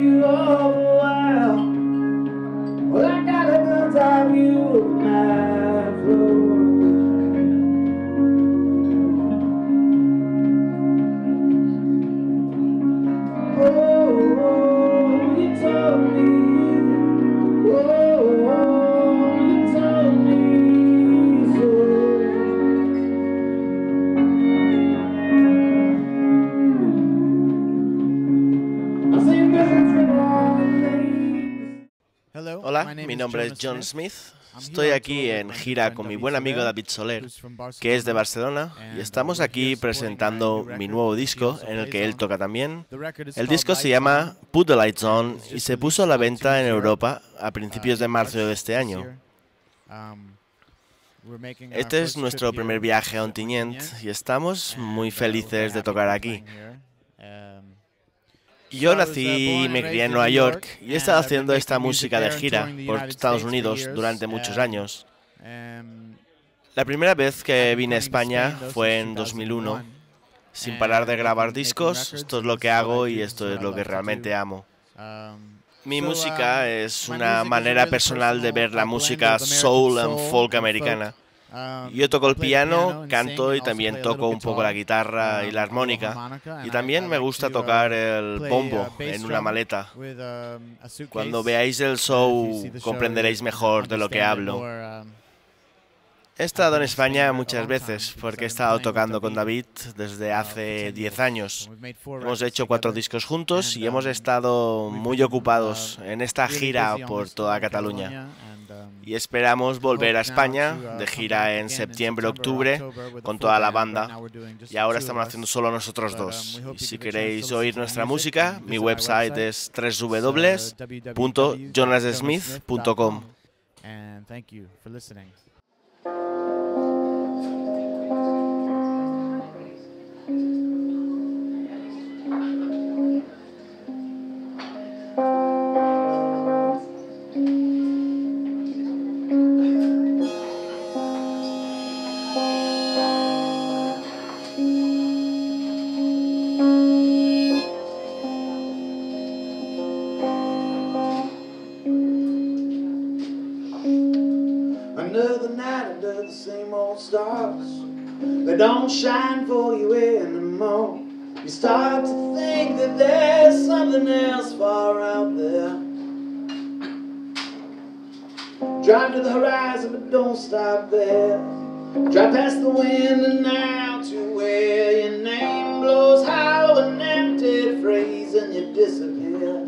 You all the while. Well, I got a good time, you my floor. Oh, you told me. Oh, you told me so. I see visits written on the Hola, mi nombre es John Smith. Estoy aquí en gira con mi buen amigo David Soler, que es de Barcelona, y estamos aquí presentando mi nuevo disco en el que él toca también. El disco se llama Put the Lights On y se puso a la venta en Europa a principios de marzo de este año. Este es nuestro primer viaje a Ontinyent y estamos muy felices de tocar aquí. Yo nací y me crié en Nueva York y he estado haciendo esta música de gira por Estados Unidos durante muchos años. La primera vez que vine a España fue en 2001. Sin parar de grabar discos, esto es lo que hago y esto es lo que realmente amo. Mi música es una manera personal de ver la música soul and folk americana. Yo toco el piano, canto y también toco un poco la guitarra y la armónica. Y también me gusta tocar el bombo en una maleta. Cuando veáis el show comprenderéis mejor de lo que hablo. He estado en España muchas veces porque he estado tocando con David desde hace 10 años. Hemos hecho 4 discos juntos y hemos estado muy ocupados en esta gira por toda Cataluña. Y esperamos volver a España de gira en septiembre-octubre con toda la banda. Y ahora estamos haciendo solo nosotros dos. Y si queréis oír nuestra música, mi website es www.jonassmith.com. Another night under the same old stars. They don't shine for you anymore. You start to think that there's something else far out there. Drive to the horizon but don't stop there. Drive past the wind and out to where your name blows hollow and empty, phrase, and you disappear.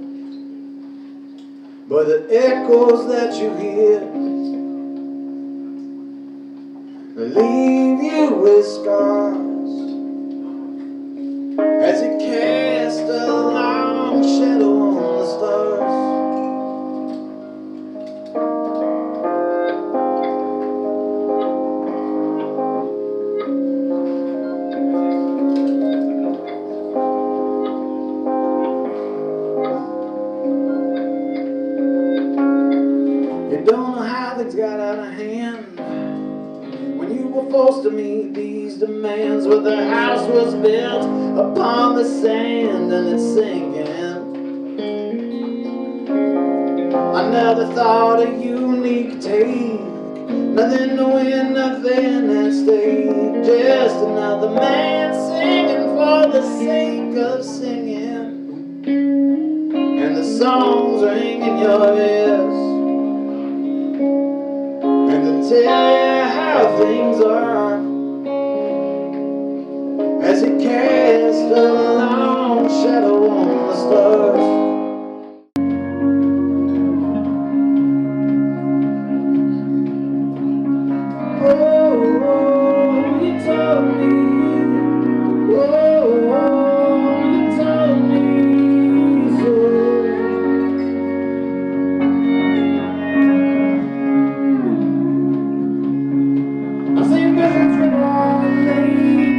But the echoes that you hear leave you with scars as you cast a long shadow on the stars. You don't know how things got out of hand when you were forced to meet these demands. Well, the house was built upon the sand and it's sinking. I never thought a unique take, nothing to win, nothing at stake. Just another man singing for the sake of singing, and the songs ring in your ears, and to tell you how things are as you cast a long shadow on the stars. Oh, you told me. Oh, you told me so. I see visits written on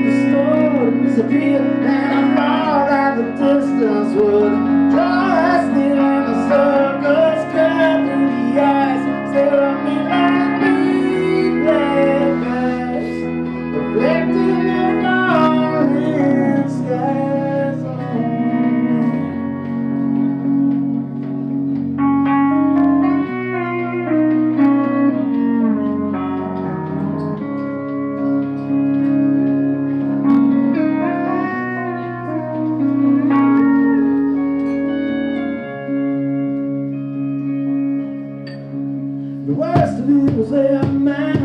the store disappear, and I thought that the distance would draw people say I'm mad.